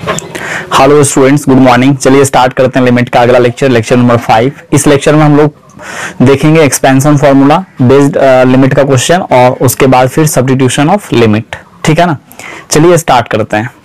Hello students, good morning. चलिए start करते हैं लिमिट का अगला लेक्चर, लेक्चर नंबर 5। इस लेक्चर में हम लोग देखेंगे एक्सपेंशन फॉर्मूला बेस्ड लिमिट का क्वेश्चन और उसके बाद फिर सब्स्टिट्यूशन ऑफ लिमिट। ठीक है ना, चलिए स्टार्ट करते हैं।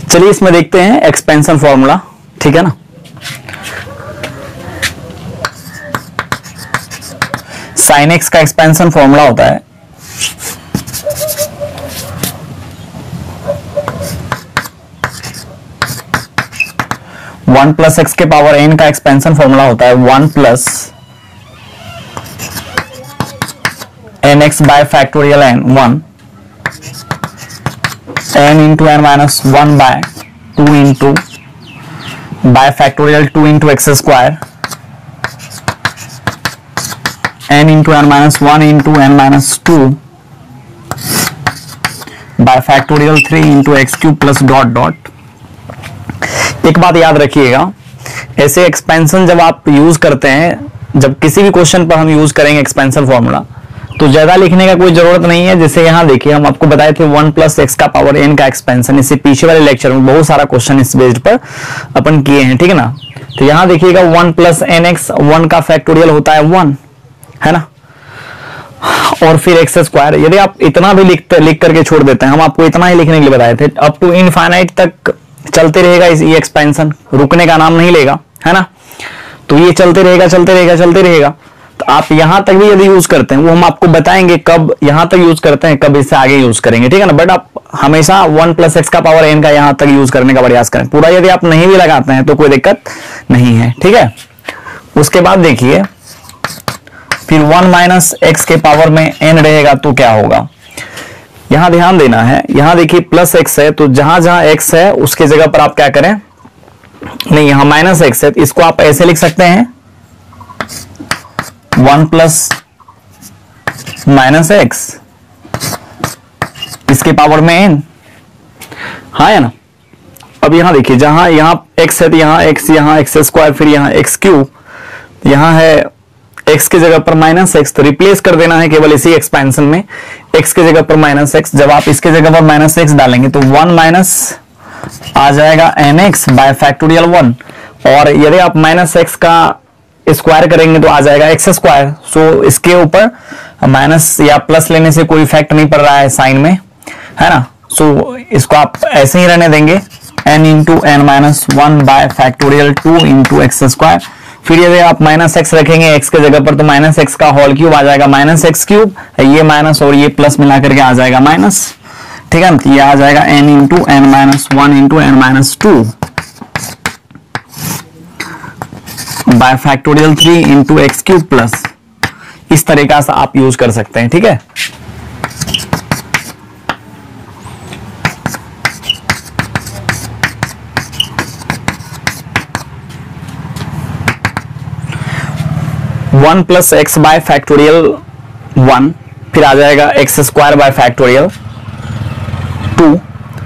चलिए इसमें देखते हैं एक्सपेंशन फॉर्मूला। ठीक है ना, साइन एक्स का एक्सपेंशन फॉर्मूला होता है वन प्लस एक्स के पावर एन का एक्सपेंशन फॉर्मूला होता है 1 plus n x by factorial n 1 n into n minus 1 by 2 into by factorial 2 into x square n into n minus 1 into n minus 2 by factorial 3 into x cube plus dot dot। एक बात याद रखिएगा, ऐसे expansion जब आप use करते हैं, जब किसी भी क्वेश्चन पर हम यूज करेंगे एक्सपेंशन फॉर्मूला, तो ज्यादा लिखने का कोई जरूरत नहीं है। जैसे यहाँ देखिए, हम आपको बताए थे 1 प्लस एक्स का पावर एन का एक्सपेंशन, इससे पीछे वाले लेक्चर में बहुत सारा क्वेश्चन इस बेस्ड पर अपन किए हैं। ठीक है ना, तो यहाँ देखिएगा 1 प्लस एन एक्स, 1 का फैक्टोरियल होता है 1, है ना, और फिर एक्स स्क्वायर। यदि आप इतना भी लिख करके छोड़ देते हैं, हम आपको इतना ही लिखने के लिए बताए थे, अप टू इनफाइनाइट तक चलते रहेगा ये एक्सपेंशन, रुकने का नाम नहीं लेगा, है ना। तो ये चलते रहेगा चलते रहेगा चलते रहेगा। तो आप यहां तक भी यदि यूज करते हैं, वो हम आपको बताएंगे कब यहां तक यूज करते हैं, कब इससे आगे यूज करेंगे। ठीक है ना, बट आप हमेशा 1 प्लस एक्स का पावर एन का यहां तक यूज करने का प्रयास करें। पूरा यदि आप नहीं भी लगाते हैं तो कोई दिक्कत नहीं है। ठीक है, उसके बाद देखिए फिर 1 माइनस एक्स के पावर में एन रहेगा तो क्या होगा, यहां ध्यान देना है। यहां देखिए प्लस एक्स है, तो जहां जहां एक्स है उसके जगह पर आप क्या करें, नहीं यहां माइनस एक्स है, तो इसको आप ऐसे लिख सकते हैं 1 प्लस माइनस एक्स, इसके पावर में एन, हाँ है ना। अब यहां देखिए, जहां यहां एक्स है तो यहां एक्स स्क्वायर, फिर यहां एक्स क्यूब, यहां है एक्स की जगह पर माइनस एक्स, तो रिप्लेस कर देना है केवल इसी एक्सपेंशन में, एक्स की जगह पर माइनस एक्स। जब आप इसके जगह पर माइनस एक्स डालेंगे तो 1 माइनस आ जाएगा एन एक्स बाय फैक्टोरियल 1, और यदि आप माइनस एक्स का स्क्वायर करेंगे तो आ जाएगा एक्स स्क्वायर। सो इसके ऊपर माइनस या प्लस लेने से कोई इफेक्ट नहीं पड़ रहा है साइन में, है ना। सो इसको आप ऐसे ही रहने देंगे, n into n minus 1 by factorial 2 into x square. फिर यदि आप माइनस एक्स रखेंगे एक्स के जगह पर, तो माइनस एक्स का होल क्यूब आ जाएगा माइनस एक्स क्यूब, ये माइनस और ये प्लस मिला करके आ जाएगा माइनस। ठीक है ना, ये आ जाएगा n into n minus 1 into n minus 2 by factorial 3 into x cube plus. इस तरीका से आप यूज कर सकते हैं। ठीक है, one plus X by factorial 1, फिर आ जाएगा X square by factorial 2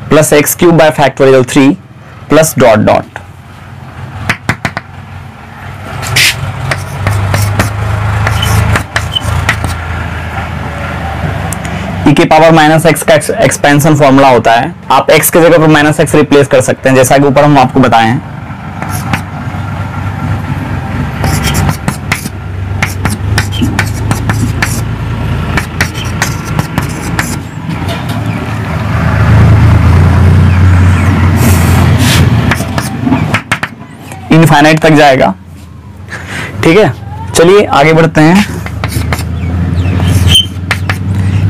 plus x cube by factorial 3 plus dot dot. E के पावर माइनस एक्स का एक्सपेंशन फॉर्मूला होता है, आप एक्स के जगह पर माइनस एक्स रिप्लेस कर सकते हैं, जैसा कि ऊपर हम आपको बताए हैं। इनफाइनाइट तक जाएगा। ठीक है, चलिए आगे बढ़ते हैं।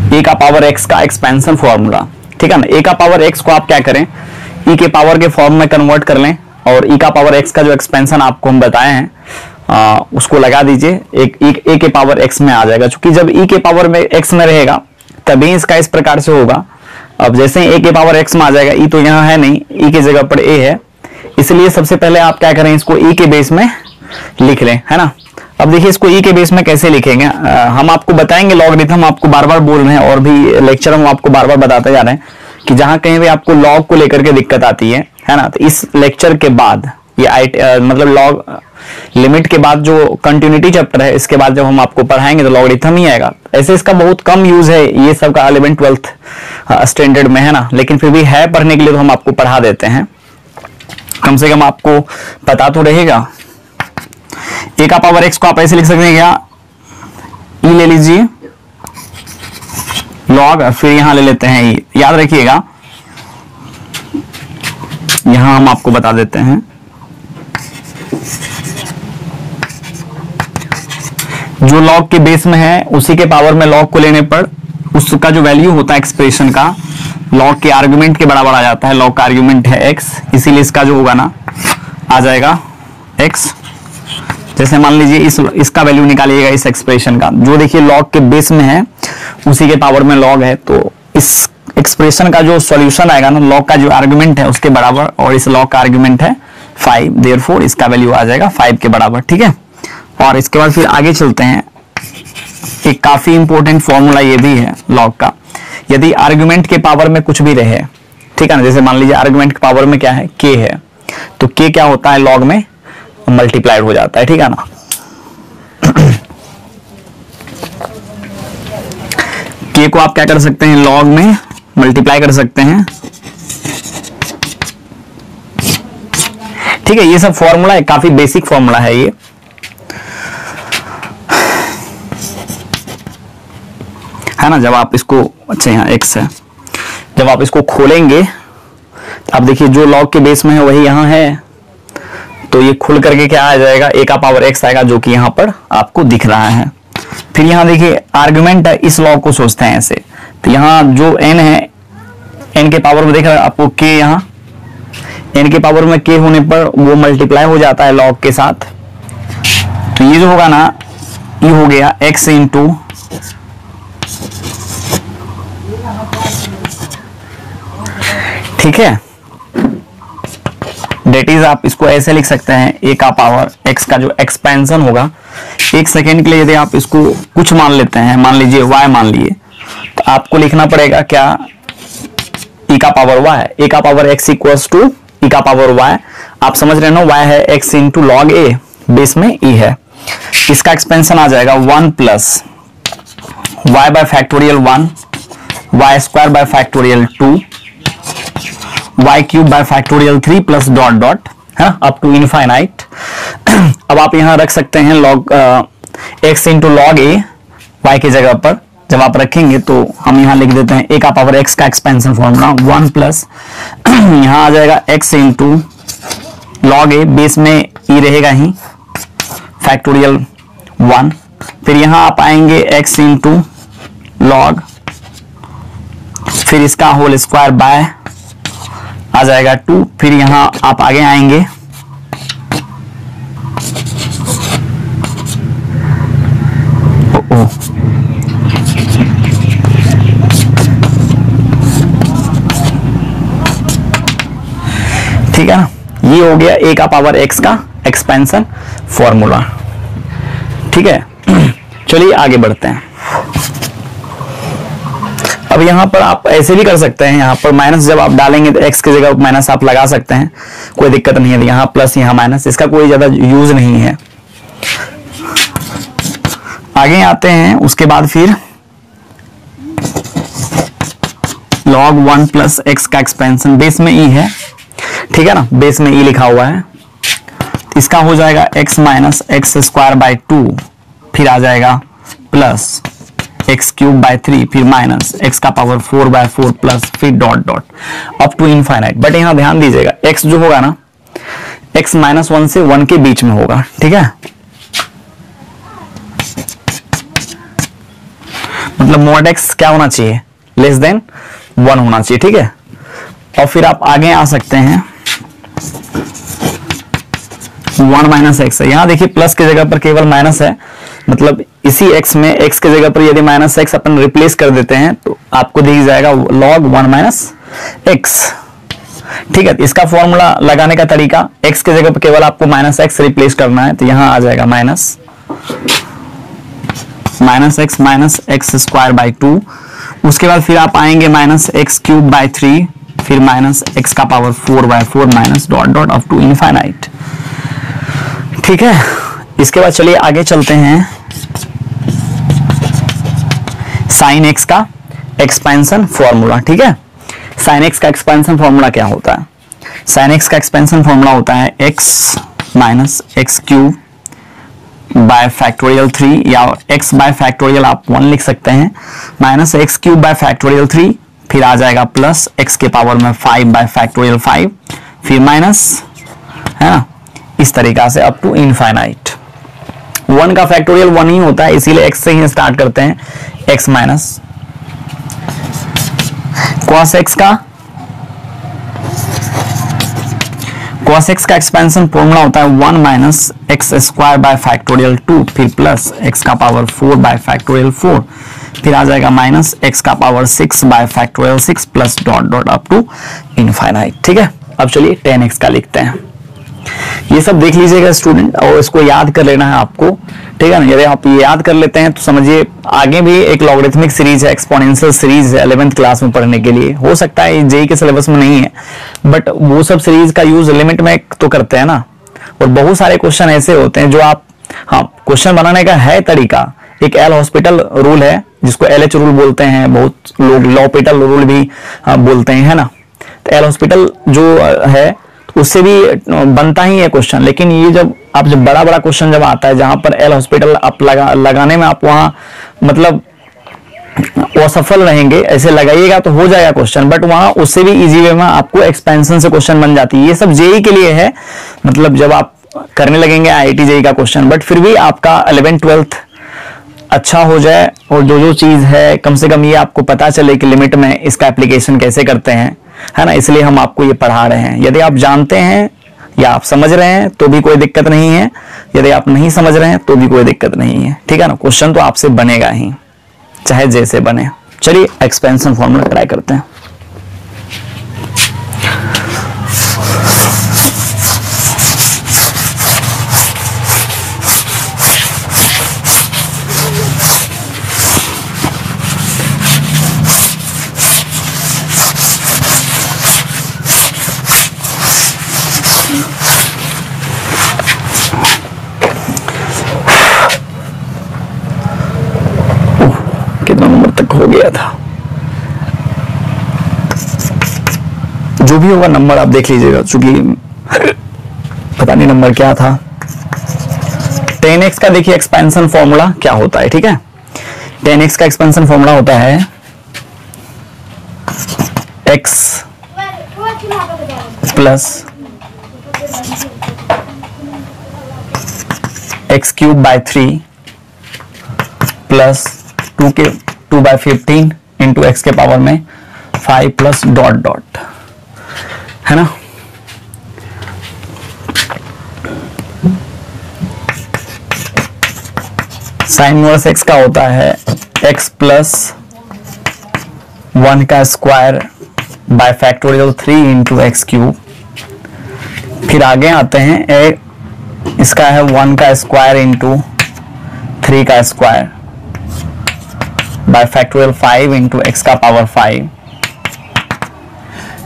ए का पावर एक्स का एक्सपेंशन फॉर्मूला। ठीक है ना, ए का पावर एक्स को आप क्या करें, ई के पावर के फॉर्म में कन्वर्ट कर लें, और ई का पावर एक्स का जो एक्सपेंशन आपको हम बताए हैं उसको लगा दीजिए, एक ए के पावर एक्स में आ जाएगा। क्योंकि जब ई के पावर में एक्स में रहेगा तभी इसका इस प्रकार से होगा। अब जैसे ए के पावर एक्स में आ जाएगा, ई तो यहाँ है नहीं, ई की जगह पर ए है, इसलिए सबसे पहले आप क्या करें, इसको ई के बेस में लिख लें, है ना। अब देखिए इसको ई के बेस में कैसे लिखेंगे, हम आपको बताएंगे लॉगरिथम, आपको बार बार बोल रहे हैं और भी लेक्चर हम आपको बार बार बताते जा रहे हैं कि जहां कहीं भी आपको लॉग को लेकर के दिक्कत आती है ना, तो इस लेक्चर के बाद ये मतलब लॉग लिमिट के बाद जो कंटिन्यूटी चैप्टर है, इसके बाद जब हम आपको पढ़ाएंगे तो लॉगरिथम ही आएगा। ऐसे इसका बहुत कम यूज है ये सब का 11th-12th स्टैंडर्ड में, है ना, लेकिन फिर भी है पढ़ने के लिए तो हम आपको पढ़ा देते हैं, कम से कम आपको पता तो रहेगा। ए का पावर एक्स को आप ऐसे लिख सकते हैं क्या, ई ले लीजिए लॉग, फिर यहां ले लेते हैं ई, याद रखिएगा यहां हम आपको बता देते हैं जो लॉग के बेस में है उसी के पावर में लॉग को लेने पर उसका जो वैल्यू होता है एक्सप्रेशन का, लॉग के आर्गुमेंट के बराबर आ जाता है। लॉग का आर्गुमेंट है x, इसीलिए इसका जो होगा ना आ जाएगा x। जैसे मान लीजिए इसका वैल्यू निकालिएगा इस एक्सप्रेशन का, जो देखिए लॉग के बेस में है उसी के पावर में लॉग है, तो इस एक्सप्रेशन का जो सॉल्यूशन आएगा ना, लॉग का जो आर्गुमेंट है उसके बराबर, और इस लॉग का आर्गुमेंट है 5, देयरफॉर इसका वैल्यू आ जाएगा 5 के बराबर, ठीक है। और इसके बाद फिर आगे चलते हैं, एक काफी इंपॉर्टेंट फॉर्मूला ये भी है लॉग का, यदि आर्गुमेंट के पावर में कुछ भी रहे, ठीक है ना, जैसे मान लीजिए आर्गुमेंट के पावर में क्या है, k है, तो k क्या होता है लॉग में मल्टीप्लाइड हो जाता है, ठीक है ना। k को आप क्या कर सकते हैं, लॉग में मल्टीप्लाई कर सकते हैं, ठीक है। ये सब फॉर्मूला है, काफी बेसिक फॉर्मूला है ये, है ना। जब आप इसको, अच्छा यहाँ x है, जब आप इसको खोलेंगे आप देखिए जो लॉग के बेस में है वही यहाँ है, तो ये खुल करके क्या आ जाएगा, a का पावर x आएगा, जो कि यहाँ पर आपको दिख रहा है। फिर यहाँ देखिए आर्गुमेंट है, इस लॉग को सोचते हैं ऐसे, तो यहाँ जो n है, n के पावर में देख रहे हैं आपको k, यहाँ n के पावर में k होने पर वो मल्टीप्लाई हो जाता है लॉग के साथ, तो ये जो होगा ना, ये हो गया x इंटू ठीक है, डेट इज आप इसको ऐसे लिख सकते हैं, a का पावर x का जो एक्सपेंशन होगा, एक सेकेंड के लिए यदि आप इसको कुछ मान लेते हैं, मान लीजिए y मान लिए, तो आपको लिखना पड़ेगा क्या, e का पावर y, a का power x equals to e का पावर y, आप समझ रहे हो ना, y है x into log a, base में e है, इसका एक्सपेंशन आ जाएगा 1 plus y by factorial 1, y square by factorial 2, y cube by factorial 3 plus dot dot, है अप टू इनफाइनाइट। अब आप यहां रख सकते हैं log x into log a, y की जगह पर जब आप रखेंगे तो हम यहां लिख देते हैं a का पावर x का एक्सपेंशन फॉर्मूला 1 प्लस यहां आ जाएगा x into log a, base में e रहेगा ही फैक्टोरियल 1, फिर यहां आप आएंगे x इंटू लॉग, फिर इसका होल स्क्वायर बाय आ जाएगा 2, फिर यहां आप आगे आएंगे ठीक है ना, ये हो गया a का पावर x का एक्सपेंशन फॉर्मूला, ठीक है। चलिए आगे बढ़ते हैं। अब यहां पर आप ऐसे भी कर सकते हैं, यहां पर माइनस जब आप डालेंगे तो x की जगह माइनस आप लगा सकते हैं, कोई दिक्कत नहीं है। यहां प्लस यहां माइनस, इसका कोई ज्यादा यूज नहीं है। आगे आते हैं, उसके बाद फिर log 1 प्लस x का एक्सपेंशन, बेस में e है, ठीक है ना, बेस में e लिखा हुआ है, इसका हो जाएगा x minus x square bye 2, फिर आ जाएगा प्लस एक्स क्यूब बाय 3, फिर माइनस एक्स का पावर 4 बाय 4 प्लस फिर dot dot up to infinite. But यहां ध्यान दीजिएगा x जो होगा ना, x माइनस 1 से 1 के बीच में होगा, ठीक है, मतलब मॉड x क्या होना चाहिए, लेस देन 1 होना चाहिए, ठीक है। और फिर आप आगे आ सकते हैं 1 माइनस एक्स है, यहां देखिए प्लस की जगह पर केवल माइनस है, मतलब इसी x में x की जगह पर यदि माइनस एक्स अपन रिप्लेस कर देते हैं तो आपको दिख जाएगा log 1 माइनस एक्स, ठीक है, इसका फॉर्मूला लगाने का तरीका, x की जगह पर केवल आपको माइनस एक्स रिप्लेस करना है, तो यहां आ जाएगा माइनस एक्स स्क्वायर बाई 2। उसके बाद फिर आप आएंगे माइनस एक्स क्यूब बाई 3, फिर माइनस एक्स का power 4 by 4 minus dot dot up to infinite. ठीक है, इसके बाद चलिए आगे चलते हैं। साइन एक्स का एक्सपेंशन फॉर्मूला। ठीक है, साइन एक्स का एक्सपेंशन फॉर्मूला क्या होता है? साइन एक्स का एक्सपेंशन फॉर्मूला होता है x minus x cube by factorial 3, या x बाय फैक्टोरियल आप 1 लिख सकते हैं, minus x cube by factorial 3, फिर आ जाएगा प्लस x के पावर में 5 बाय फैक्टोरियल 5, फिर माइनस, है ना, इस तरीका से अप टू इनफाइनाइट। 1 का फैक्टोरियल 1 ही होता है, इसीलिए x से ही स्टार्ट करते हैं। x माइनस cos x का एक्सपेंशन फॉर्मूला होता है 1 minus x square by factorial 2, फिर प्लस x का पावर 4 बाय फैक्टोरियल 4, फिर आ जाएगा माइनस x का power 6 by factorial 6 plus dot dot up to infinite. ठीक है, अब चलिए 10x का लिखते हैं। ये सब देख लीजिएगा स्टूडेंट, और इसको याद कर लेना है आपको। ठीक है ना, यदि आप ये याद कर लेते हैं तो समझिए आगे भी एक लॉगरिथमिक सीरीज है, एक्सपोनेंशियल सीरीज है 11th क्लास में पढ़ने के लिए। हो सकता है जेई के सिलेबस में नहीं है, बट वो सब सीरीज का यूज लिमिट में तो करते हैं ना। और बहुत सारे क्वेश्चन ऐसे होते हैं जो आप, हाँ, क्वेश्चन बनाने का है तरीका, एक एल हॉस्पिटल रूल है जिसको LH रूल बोलते हैं, बहुत लोग लॉपिटल रूल भी बोलते हैं, है ना। तो एल हॉस्पिटल जो है उससे भी बनता ही है क्वेश्चन, लेकिन ये जब बड़ा बड़ा क्वेश्चन जब आता है जहां पर एल हॉस्पिटल आप लगाने में आप वहां मतलब असफल रहेंगे, ऐसे लगाइएगा तो हो जाएगा क्वेश्चन, बट वहां उससे भी इजी वे में आपको एक्सपेंशन से क्वेश्चन बन जाती है। ये सब जेई के लिए है, मतलब जब आप करने लगेंगे IIT जेई का क्वेश्चन, बट फिर भी आपका 11th-12th अच्छा हो जाए और जो जो चीज है कम से कम ये आपको पता चले कि लिमिट में इसका एप्लीकेशन कैसे करते हैं, है ना। इसलिए हम आपको ये पढ़ा रहे हैं। यदि आप जानते हैं या आप समझ रहे हैं तो भी कोई दिक्कत नहीं है, यदि आप नहीं समझ रहे हैं तो भी कोई दिक्कत नहीं है। ठीक है ना, क्वेश्चन तो आपसे बनेगा ही, चाहे जैसे बने। चलिए एक्सपेंशन फॉर्मूला ट्राई करते हैं। हो गया था, जो भी होगा नंबर आप देख लीजिएगा, चूंकि पता नहीं नंबर क्या था। 10x का देखिए एक्सपेंशन फॉर्मूला क्या होता है। ठीक है, 10x का एक्सपेंशन फॉर्मूला होता है x plus x cube by 3 plus 2 by 15 into x के पावर में 5 प्लस डॉट डॉट, है ना। साइन इनवर्स एक्स का होता है x प्लस 1 का square by factorial 3 into x cube. फिर आगे आते हैं, इसका है 1 का स्क्वायर इंटू 3 का square by factorial 5 into x का पावर 5।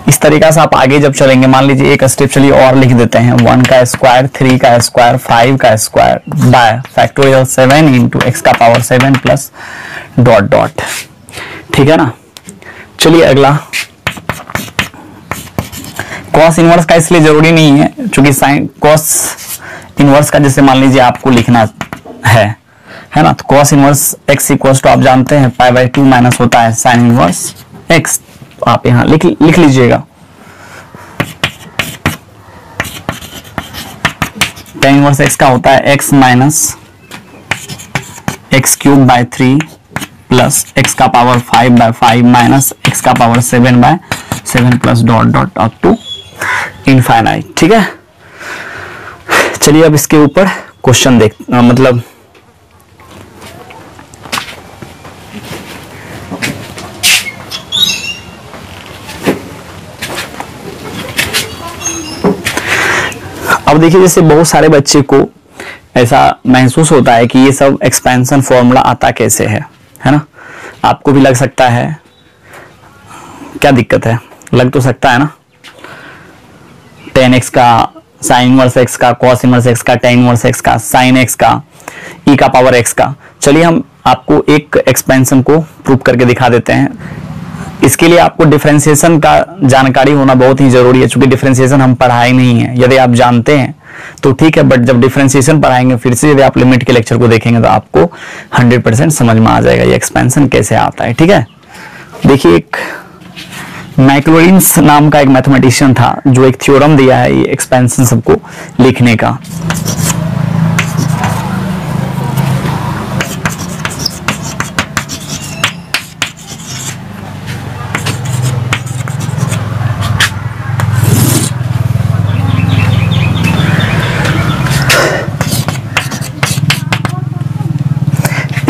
इस तरीका से आप आगे जब चलेंगे, मान लीजिए एक स्टेप चलिए और लिख देते हैं, 1 का स्क्वायर 3 का स्क्वायर 5 का square by factorial 7 into x का पावर 7 प्लस डॉट डॉट। ठीक है ना। चलिए अगला, कॉस इनवर्स का इसलिए जरूरी नहीं है क्योंकि साइन कॉस इनवर्स का जैसे मान लीजिए आपको लिखना है ना, तो cos inverse x equal to आप जानते हैं पाई बाई 2 माइनस होता है साइन इनवर्स एक्स। आप यहां लिख लीजिएगा, tan इनवर्स एक्स का होता है x minus x cube by 3 plus x का पावर 5 बाय 5 माइनस एक्स का power 7 by 7 plus dot dot up to infinite. ठीक है, चलिए अब इसके ऊपर क्वेश्चन मतलब देखिए जैसे बहुत सारे बच्चे को ऐसा महसूस होता है कि ये सब एक्सपेंशन फॉर्मूला आता कैसे है ना। आपको भी लग सकता है, क्या दिक्कत है, लग तो सकता है ना। tan x का sin इनवर्स x का cos इनवर्स x का tan इनवर्स x का sin x का e का पावर x का। चलिए हम आपको एक एक्सपेंशन को प्रूव करके दिखा देते हैं। इसके लिए आपको डिफरेंशिएशन का जानकारी होना बहुत ही जरूरी है, क्योंकि डिफरेंशिएशन हम पढ़ाए नहीं है। यदि आप जानते हैं तो ठीक है, बट जब डिफरेंशिएशन पढ़ाएंगे फिर से यदि आप लिमिट के लेक्चर को देखेंगे तो आपको 100% समझ में आ जाएगा ये एक्सपेंशन कैसे आता है। ठीक है, देखिए एक मैक्लॉरिन्स नाम का एक मैथमेटिशियन था जो एक थ्योरम दिया है ये एक्सपेंशन सबको लिखने का।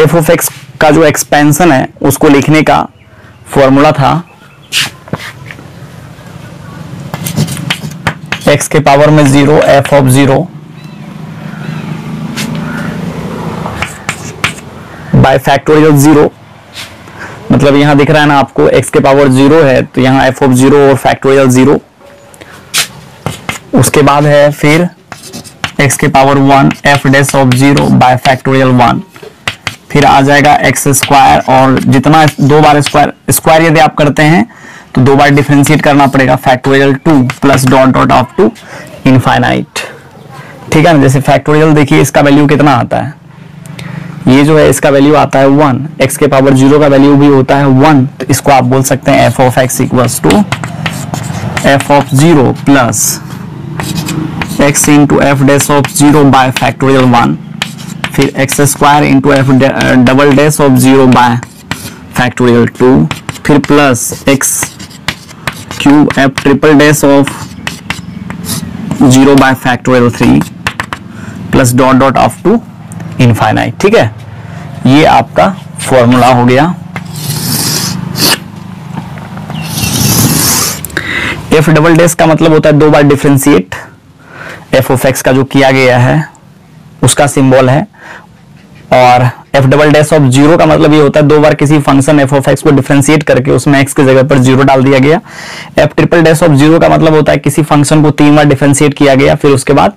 एफ ऑफ एक्स का जो एक्सपेंशन है उसको लिखने का फॉर्मूला था x के पावर में 0 f ऑफ 0 बाय फैक्टोरियल 0। मतलब यहां दिख रहा है ना आपको x के पावर 0 है तो यहां f ऑफ 0 और फैक्टोरियल 0। उसके बाद है फिर x के power 1 f dash of 0 by factorial 1। फिर आ जाएगा एक्स स्क्वायर, और जितना दो बार स्क्वायर यदि आप करते हैं तो दो बार डिफरेंशिएट करना पड़ेगा, factorial 2 plus dot dot of to infinite. ठीक है ना, जैसे फैक्टोरियल देखिए इसका वैल्यू कितना आता है, ये जो है इसका वैल्यू आता है 1, एक्स के पावर 0 का वैल्यू भी होता है 1, तो इसको आप बोल सकते हैं f of x equals to f of 0 plus x into f dash of 0 by factorial 1। फिर x square into f double dash of 0 by factorial 2। फिर plus x cube f triple dash of 0 by factorial 3 plus dot dot of to infinite. ठीक है, ये आपका formula हो गया। F double dash का मतलब होता है दो बार डिफरेंशिएट, एफ ऑफ एक्स का जो किया गया है उसका सिंबल है, और एफ डबल डैश ऑफ 0 का मतलब ये होता है दो बार किसी फंक्शन एफ ऑफ एक्स को डिफरेंशिएट करके उसमें एक्स की जगह पर 0 डाल दिया गया। एफ ट्रिपल डैश ऑफ 0 का मतलब होता है किसी फंक्शन को 3 बार डिफरेंशिएट किया गया फिर उसके बाद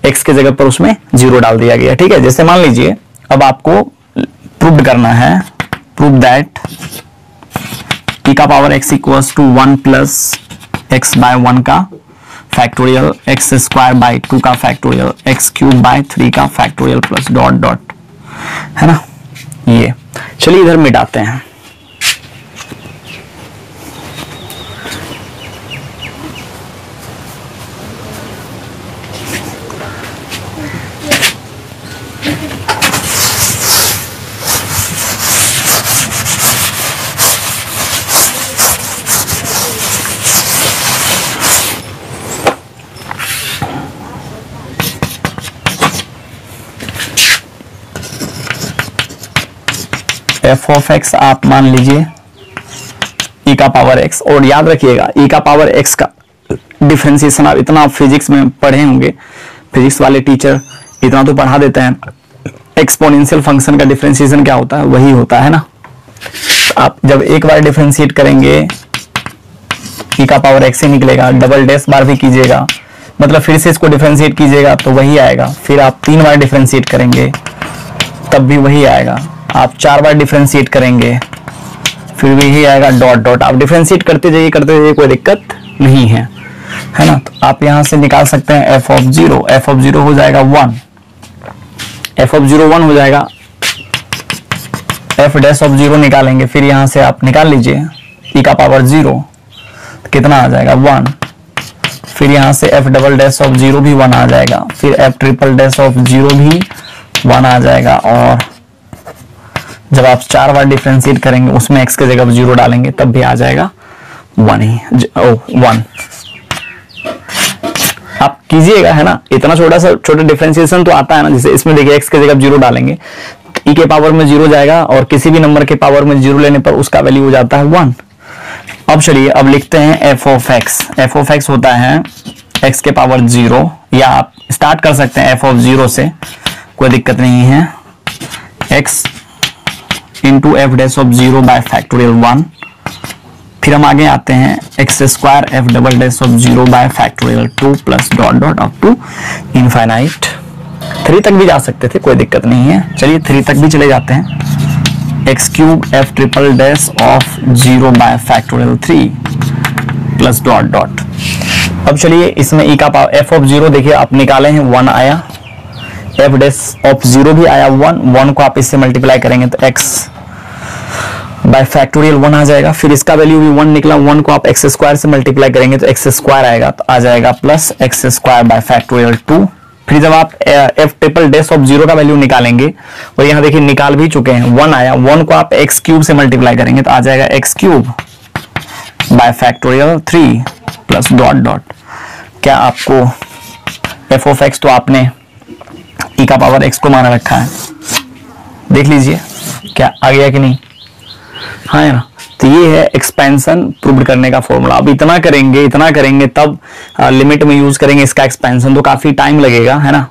एक्स की जगह पर उसमें 0 डाल दिया गया। ठीक है, जैसे मान लीजिए अब आपको प्रूव करना है, प्रूव दैट e का power x equals to 1 plus x by 1 का फैक्टोरियल, एक्स स्क्वायर बाय 2 का फैक्टोरियल, एक्स क्यूब बाय 3 का फैक्टोरियल प्लस डॉट डॉट, है ना। ये चलिए इधर मिटाते हैं। एफ ऑफ एक्स आप मान लीजिए e का पावर x, और याद रखिएगा e का पावर x का डिफरेंशिएशन आप इतना फिजिक्स में पढ़े होंगे, फिजिक्स वाले टीचर इतना तो पढ़ा देते हैं, एक्सपोनेंशियल फंक्शन का डिफरेंशिएशन क्या होता है वही होता है ना। आप जब एक बार डिफरेंशिएट करेंगे e का पावर x से निकलेगा, डबल डैश बार भी कीजिएगा मतलब फिर से इसको डिफरेंशिएट कीजिएगा तो वही आएगा, फिर आप 3 बार डिफरेंशिएट करेंगे तब भी वही आएगा, आप 4 बार डिफरेंशिएट करेंगे फिर भी यही आएगा, डॉट डॉट। आप डिफरेंशिएट करते जाइए कोई दिक्कत नहीं है, है ना। तो आप यहां से निकाल सकते हैं एफ ऑफ 0, एफ ऑफ 0 हो जाएगा 1, एफ ऑफ 0 1 हो जाएगा, एफ डैश ऑफ 0 निकालेंगे, फिर यहां से आप निकाल लीजिए e का पावर 0 कितना आ जाएगा 1, फिर यहां से एफ डबल डैश ऑफ 0 भी 1 आ जाएगा, फिर एफ ट्रिपल डैश ऑफ 0 भी 1 आ जाएगा, और जब आप 4 बार डिफरेंशिएट करेंगे उसमें x की जगह 0 डालेंगे तब भी आ जाएगा 1 ही 1। आप कीजिएगा, है ना, इतना छोटा डिफरेंशिएशन तो आता है ना। जैसे इसमें देखिए x की जगह 0 डालेंगे e के पावर में 0 जाएगा, और किसी भी नंबर के पावर में 0 लेने पर उसका वैल्यू हो जाता है 1। अब चलिए अब लिखते हैं f of x. F of x होता है x के पावर 0, या आप स्टार्ट कर सकते हैं f ऑफ 0 से, कोई दिक्कत नहीं है, x into f dash of 0 by factorial 1। फिर हम आगे आते हैं x square f double dash of 0 by factorial 2 plus dot dot up to infinite. 3 तक भी जा सकते थे, कोई दिक्कत नहीं है, चलिए 3 तक भी चले जाते हैं। X cube f triple dash of 0 by factorial 3 plus dot dot. अब चलिए इसमें ई का पावर एफ ऑफ 0 देखिए आप निकाले हैं 1 आया, एफ डैश ऑफ 0 भी आया 1 को आप इससे मल्टीप्लाई करेंगे तो x बाय फैक्टोरियल 1 आ जाएगा। फिर इसका वैल्यू भी 1 निकला, 1 को आप एक्स स्क्वायर से मल्टीप्लाई करेंगे तो एक्स स्क्वायर आएगा, तो आ जाएगा plus x square by factorial 2। फिर जब आप एफ ट्रिपल डैश ऑफ 0 का वैल्यू निकालेंगे, और यहाँ देखिए निकाल भी चुके हैं, 1 आया, 1 को आप एक्स क्यूब से मल्टीप्लाई करेंगे तो आ जाएगा x cube by factorial 3 plus dot dot. क्या आपको एफ ऑफ एक्स तो आपने ई का पावर एक्स को माना रखा है, देख लीजिए क्या आ गया कि नहीं, हाँ है ना। तो ये है एक्सपेंशन प्रूव करने का फॉर्मूला। अब इतना करेंगे तब लिमिट में यूज करेंगे इसका एक्सपेंशन, तो काफी टाइम लगेगा, है ना,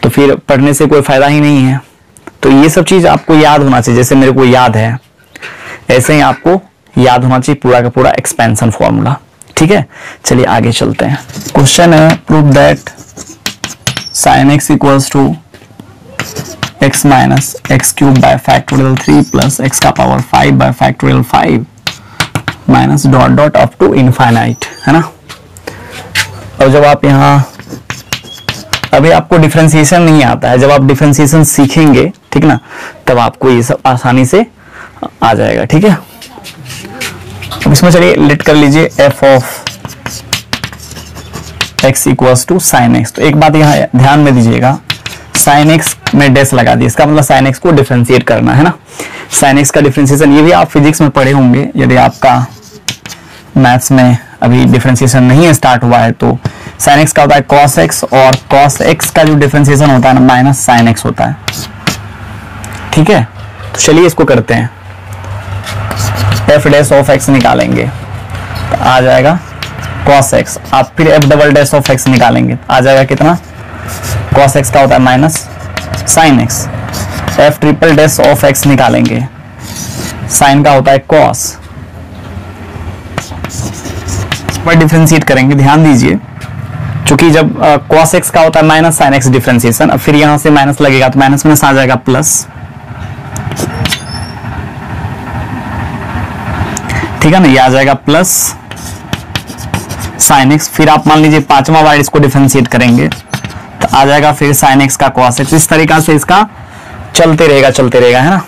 तो फिर पढ़ने से कोई फायदा ही नहीं है। तो ये सब चीज आपको याद होना चाहिए, जैसे मेरे को याद है ऐसे ही आपको याद होना चाहिए पूरा का पूरा एक्सपेंशन फॉर्मूला, ठीक है। चलिए आगे चलते हैं। क्वेश्चन है prove that sin x equals to x minus x cube by factorial 3 plus x का power 5 by factorial 5 minus dot dot up to infinite, है ना। और जब आप यहाँ अभी आपको डिफरेंशिएशन नहीं आता है, जब आप डिफरेंशिएशन सीखेंगे, ठीक ना, तब आपको ये सब आसानी से आ जाएगा, ठीक है। अब इसमें चलिए लेट कर लीजिए f of x equals to sine x. तो एक बात यहाँ ध्यान में दीजिएगा, साइन एक्स में डैश लगा दिया, इसका मतलब साइन एक्स को डिफरेंशिएट करना है ना। साइन एक्स का डिफरेंशिएशन ये भी आप फिजिक्स में पढ़े होंगे, यदि आपका मैथ्स में अभी डिफरेंशिएशन नहीं स्टार्ट हुआ है तो साइन एक्स का होता है कॉस एक्स, और कॉस एक्स का जो डिफरेंशिएशन होता है ना माइनस साइन एक्स होता है, ठीक है। तो चलिए इसको करते हैं, एफ डैश ऑफ एक्स निकालेंगे तो आ जाएगा cos x, आप फिर f double dash of x निकालेंगे तो आ जाएगा कितना, cos x का होता है minus sin x, f triple dash of x निकालेंगे, sin का होता है cos, पर डिफरेंशिएट करेंगे, ध्यान दीजिए, क्योंकि जब cos x का होता है माइनस sin x डिफरेंशिएशन, अब फिर यहां से माइनस लगेगा तो माइनस में आ जाएगा प्लस, ठीक है ना, ये आ जाएगा प्लस साइन एक्स। फिर आप मान लीजिए 5वां बार इसको डिफरेंशिएट करेंगे तो आ जाएगा फिर साइन एक्स का कॉस एक्स। इस तरीका से इसका चलते रहेगा, है ना।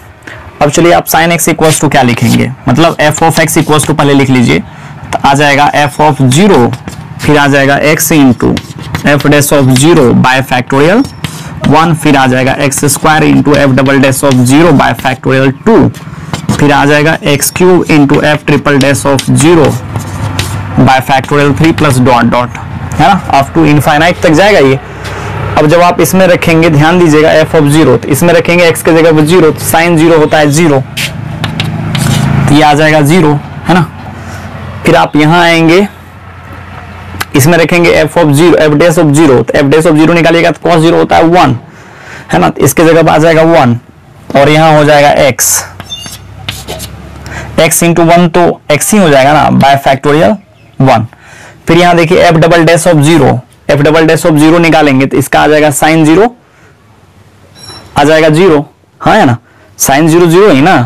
अब चलिए आप साइन एक्स इक्वल्स टू क्या लिखेंगे, मतलब f of x equals to पहले लिख लीजिए, तो आ जाएगा एफ ऑफ 0, फिर आ जाएगा x into f dash of 0 by factorial 1, फिर आ जाएगा X square into f double dash of 0 by factorial 2, फिर आ जाएगा x cube into F triple dash of 0 by factorial 3 plus dot dot, है ना, अप टू इनफाइनाइट तक जाएगा ये। अब जब आप इसमें रखेंगे, ध्यान दीजिएगा, एफ ऑफ 0, तो इसमें रखेंगे x के जगह पर 0, तो साइन 0 होता है 0, तो ये आ जाएगा 0, है ना। फिर आप यहां आएंगे, इसमें रखेंगे F of 0, F dash of 0, तो एफ डैश ऑफ 0 निकालिएगा तो cos 0 होता है 1, है ना, तो इसके जगह पर आ जाएगा 1, और यहां हो जाएगा x इंटू 1 तो x ही हो जाएगा ना, बाय फैक्टोरियल 1। फिर यहां देखिए F double dash of 0, F double dash of 0 निकालेंगे तो इसका आ जाएगा साइन 0, आ जाएगा 0, हाँ है ना, साइन 0 0 ही ना,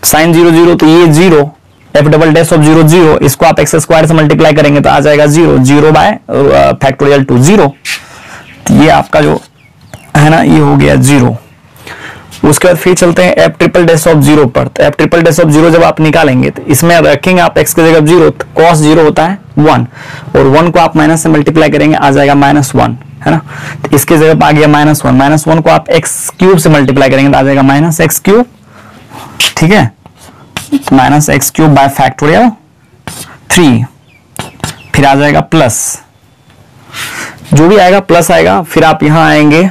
साइन 0 0 तो ये 0, एफ डबल डैश ऑफ 0 0, इसको आप एक्स स्क्वायर से मल्टीप्लाई करेंगे तो आ जाएगा 0, 0 बाय फैक्टोरियल 2 0, तो ये आपका जो है ना ये हो गया 0। उसके बाद फिर चलते हैं एफ ट्रिपल डैश ऑफ 0 पर, तो एफ ट्रिपल डैश ऑफ 0 जब आप निकालेंगे तो इसमें रखेंगे आप x की जगह 0, तो cos 0 होता है 1, और 1 को आप माइनस से मल्टीप्लाई करेंगे आ जाएगा -1, है ना, तो इसके जगह पर आ गया -1, -1 को आप x क्यूब से मल्टीप्लाई करेंगे तो आ जाएगा -x क्यूब, ठीक है, -x क्यूब बाय फैक्टोरियल 3, फिर आ जाएगा प्लस, जो भी आएगा प्लस आएगा। फिर आप यहां आएंगे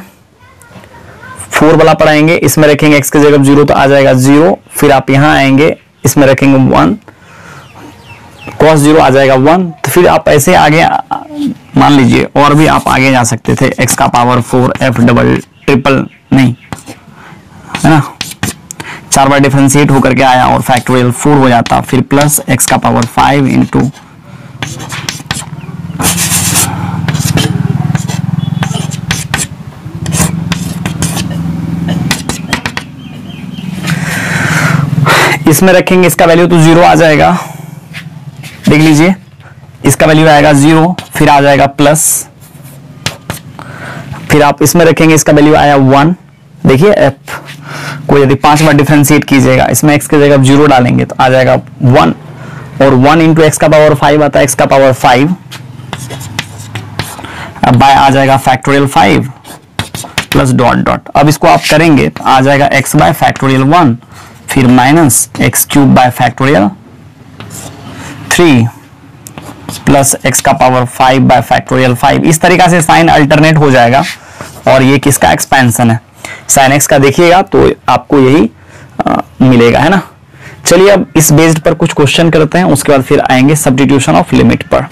4 वाला पढ़ाएंगे, इसमें रखेंगे x की जगह 0 तो आ जाएगा 0, फिर आप यहां आएंगे इसमें रखेंगे 1, cos 0 आ जाएगा 1। तो फिर आप ऐसे आगे मान लीजिए और भी आप आगे जा सकते थे, x का पावर 4 f डबल ट्रिपल नहीं है ना, 4 बार डिफरेंशिएट होकर के आया और फैक्टोरियल 4 हो जाता, फिर प्लस x का पावर 5 इंटू इसमें रखेंगे, इसका वैल्यू तो 0 आ जाएगा, देख लीजिए इसका वैल्यू आएगा 0, फिर आ जाएगा प्लस, फिर आप इसमें रखेंगे, इसका वैल्यू आया 1। देखिए f को यदि 5 बार डिफरेंशिएट कीजिएगा, इसमें x की जगह 0 डालेंगे तो आ जाएगा 1, और 1 इंटू एक्स का पावर 5 आता है, x का पावर 5, अब बाय आ जाएगा फैक्टोरियल 5 प्लस डॉट डॉट। अब इसको आप करेंगे तो आ जाएगा x बाय फैक्टोरियल 1, फिर minus x cube by factorial 3 plus x का पावर 5 बाय फैक्टोरियल 5। इस तरीका से साइन अल्टरनेट हो जाएगा, और ये किसका एक्सपेंशन है, साइन x का देखिएगा तो आपको यही मिलेगा, है ना। चलिए अब इस बेस्ड पर कुछ क्वेश्चन करते हैं, उसके बाद फिर आएंगे सब्स्टिट्यूशन ऑफ लिमिट पर।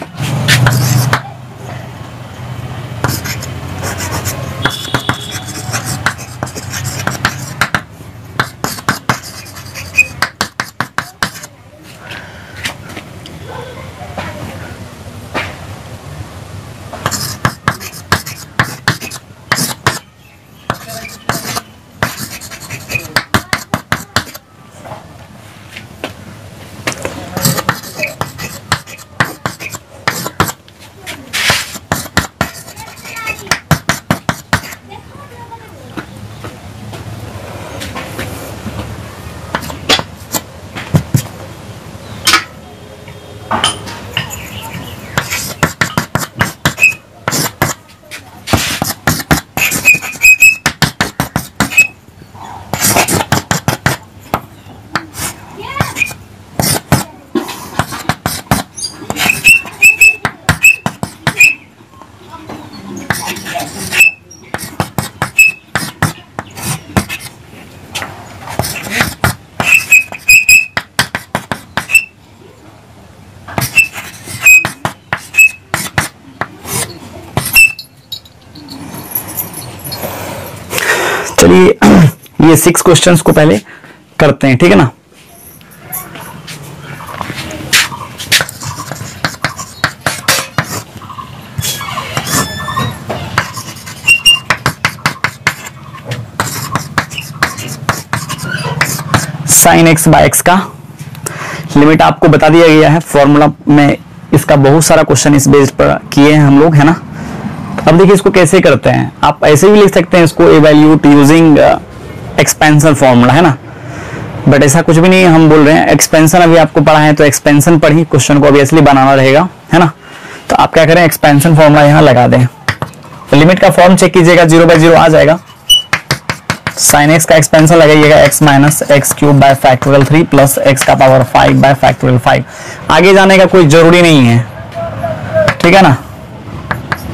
चलिए ये 6 क्वेश्चंस को पहले करते हैं, ठीक है ना। साइन एक्स बाय एक्स का लिमिट आपको बता दिया गया है, फॉर्मूला में इसका बहुत सारा क्वेश्चन इस बेस पर किए हैं हम लोग, है ना। अब देखिए इसको कैसे करते हैं, आप ऐसे भी लिख सकते हैं इसको, इवैल्यूएट यूजिंग एक्सपेंशन फॉर्मूला, है ना। बट ऐसा कुछ भी नहीं है, हम बोल रहे हैं एक्सपेंशन अभी आपको पढ़ा है तो एक्सपेंशन पर ही क्वेश्चन को ऑब्वियसली बनाना रहेगा, है ना। तो आप क्या करें, एक्सपेंशन फॉर्मूला यहाँ लगा दें, तो लिमिट का फॉर्म चेक कीजिएगा, 0/0 आ जाएगा। साइन एक्स का एक्सपेंशन लगाइएगा, x minus x cube by factorial 3 plus x का पावर 5 बाय फैक्टोरियल 5। आगे जाने का कोई जरूरी नहीं है, ठीक है ना।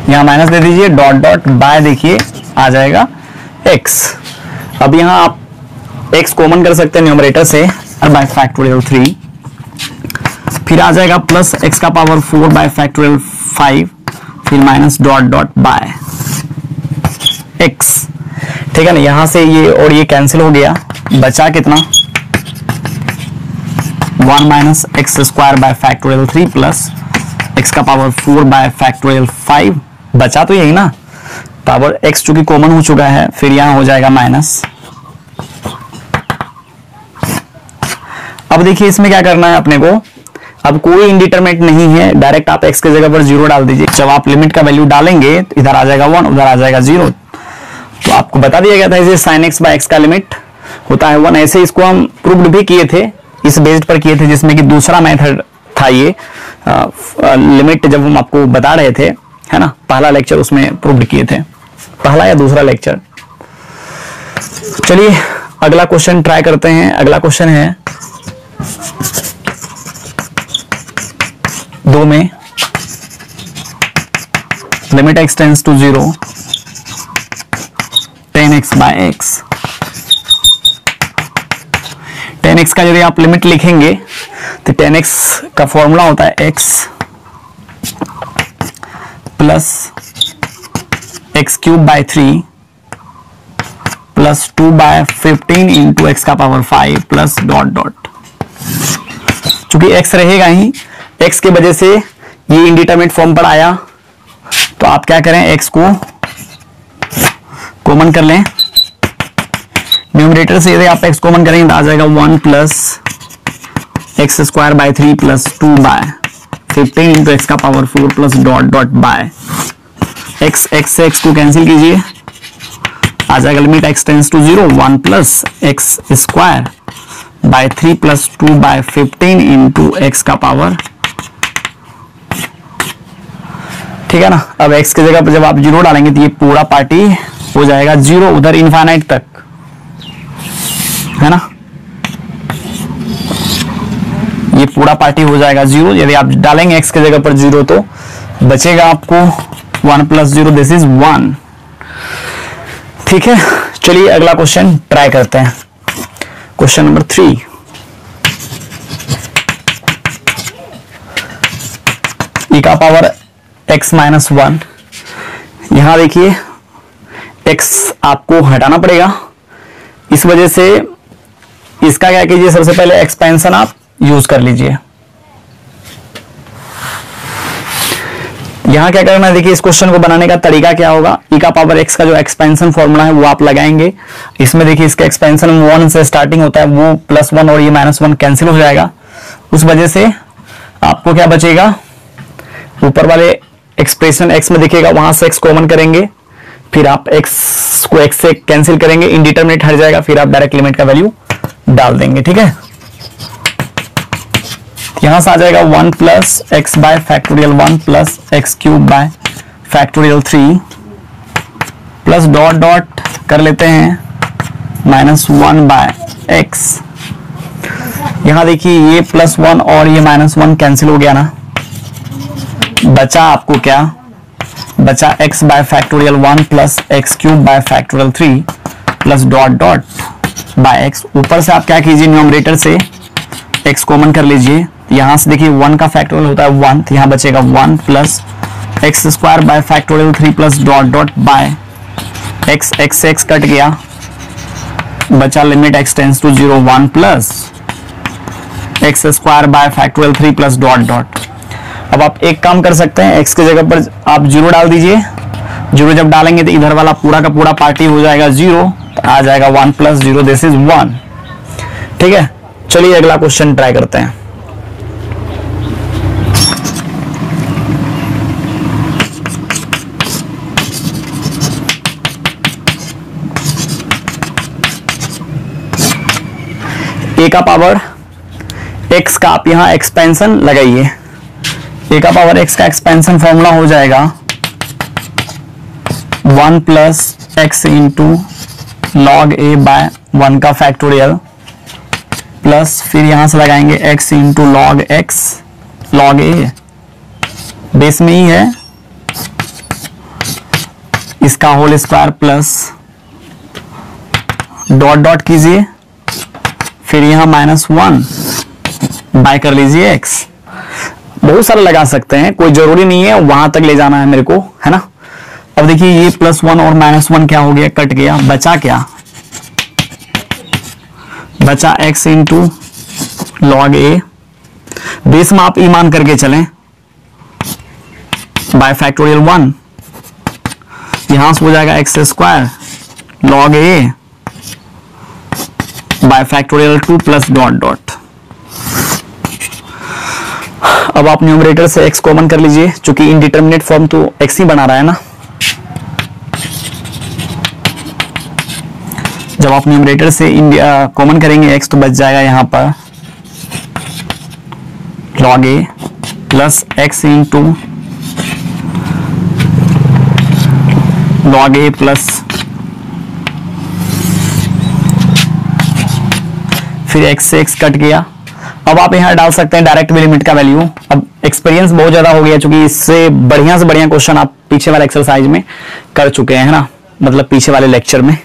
यहाँ माइनस दे दीजिए, डॉट डॉट बाय, देखिए आ जाएगा x। अब यहाँ आप x कॉमन कर सकते हैं न्यूमरेटर से, और बाय फैक्टोरियल 3, फिर आ जाएगा प्लस x का पावर 4 बाय फैक्टोरियल 5, फिर minus dot dot by x, ठीक है ना। यहां से ये और ये कैंसिल हो गया, बचा कितना, 1 minus x square by factorial 3 plus x का पावर 4 बाय फैक्टोरियल 5, बचा तो यही ना, पावर x चूंकि कॉमन हो चुका है, फिर यहां हो जाएगा माइनस। अब देखिए इसमें क्या करना है अपने को, अब कोई इंडिटरमिनेट नहीं है, डायरेक्ट आप x की जगह पर 0 डाल दीजिए। जब आप लिमिट का वैल्यू डालेंगे तो इधर आ जाएगा 1, उधर आ जाएगा 0। तो आपको बता दिया गया था इसे साइन एक्स बाय एक्स का लिमिट होता है 1। ऐसे इसको हम प्रूव्ड भी किए थे, इस बेस्ड पर किए थे, जिसमें कि दूसरा मेथड था ये लिमिट, जब हम आपको बता रहे थे, है ना, पहला लेक्चर उसमें प्रूव्ड किए थे, पहला या दूसरा लेक्चर। चलिए अगला क्वेश्चन ट्राई करते हैं। अगला क्वेश्चन है 2 में, limit x tends to 0 10x by x। 10x का यदि आप लिमिट लिखेंगे तो 10x का फॉर्मूला होता है x plus x cube by 3 plus 2 by 15 into x का पावर 5 प्लस डॉट डॉट। चूंकि x रहेगा ही, x के वजह से ये इंडिटरमिनेट फॉर्म पर आया, तो आप क्या करें, x को कॉमन कर लें। न्यूमरेटर से यदि आप x कॉमन करेंगे तो आ जाएगा 1 plus x square by 3 plus 2 by 15 into x का power 4 plus dot dot by x से x को कैंसिल कीजिए, आ जाएगा limit x tends to 0 1 plus x square by 3 plus 2 by 15 into x का पावर, ठीक है ना। अब x की जगह पर जब आप 0 डालेंगे तो ये पूरा पार्टी हो जाएगा 0 उधर इनफाइनाइट तक, है ना। ये पूरा पार्टी हो जाएगा 0। यदि आप डालेंगे x की जगह पर 0 तो बचेगा आपको 1 प्लस 0, दिस इज 1। ठीक है, चलिए अगला क्वेश्चन ट्राई करते हैं। क्वेश्चन नंबर 3, e का पावर x माइनस 1। यहां देखिए x आपको हटाना पड़ेगा, इस वजह से इसका क्या कीजिए, सबसे पहले एक्सपेंशन आप यूज कर लीजिए। यहां क्या करना है, देखिए इस क्वेश्चन को बनाने का तरीका क्या होगा, e का पावर x का जो एक्सपेंशन फॉर्मूला है वो आप लगाएंगे। इसमें देखिए इसका एक्सपेंशन 1 से स्टार्टिंग होता है, वो +1 और ये -1 कैंसिल हो जाएगा। उस वजह से आपको क्या बचेगा, ऊपर वाले एक्सप्रेशन x में दिखेगा, वहां से x कॉमन करेंगे, फिर आप x को x से कैंसिल करेंगे, इंडिटरमिनेट हट जाएगा, फिर आप डायरेक्ट लिमिट का वैल्यू डाल देंगे। ठीक है, यहां से आ जाएगा 1 plus X by factorial 1 plus x cube by factorial 3 plus dot dot कर लेते हैं -1 बाय एक्स। यहां देखिए ये +1 और ये -1 कैंसिल हो गया ना, बचा आपको क्या, बचा x bye factorial 1 plus x cube by factorial 3 plus dot dot by x। ऊपर से आप क्या कीजिए, न्यूमरेटर से x कॉमन कर लीजिए। यहां से देखिए 1 का फैक्टोरियल होता है 1, तो यहां बचेगा 1 plus x square by factorial 3 plus dot dot by x से x कट गया, बचा limit x tends to 0 1 plus x square by factorial 3 plus dot dot. अब आप एक काम कर सकते हैं, x की जगह पर आप 0 डाल दीजिए। 0 जब डालेंगे तो इधर वाला पूरा का पूरा पार्टी हो जाएगा 0, तो आ जाएगा 1 प्लस 0, दिस इज 1। ठीक है, चलिए अगला क्वेश्चन ट्राई करते हैं। a का पावर x का आप यहां एक्सपेंशन लगाइए। a का पावर x का एक्सपेंशन फॉर्मूला हो जाएगा 1 plus x into log a by 1 का फैक्टोरियल प्लस फिर यहां से लगाएंगे x into log x, log a base में ही है, इसका whole square plus dot dot कीजिए, फिर यहां -1 बाय कर लीजिए x। बहुत सारा लगा सकते हैं, कोई जरूरी नहीं है वहां तक ले जाना है मेरे को, है ना। अब देखिए ये +1 और -1 क्या हो गया, कट गया, बचा क्या, बचा x into log a, base में आप ईमान करके चलें, बाय फैक्टोरियल 1, यहां से हो जाएगा X square log a bye factorial 2 plus dot dot. अब आप न्यूमरेटर से x कॉमन कर लीजिए, चूंकि इनडिटरमिनेट फॉर्म तो x ही बना रहा है ना। जब आप न्यूमरेटर से कॉमन करेंगे x तो बच जाएगा यहां पर log a plus x into log a plus फिर x से x कट गया। अब आप यहां डाल सकते हैं डायरेक्ट लिमिट का वैल्यू। अब एक्सपीरियंस बहुत ज्यादा हो गया, क्योंकि इससे बढ़िया से बढ़िया क्वेश्चन आप पीछे वाले एक्सरसाइज में कर चुके हैं ना, मतलब पीछे वाले लेक्चर में।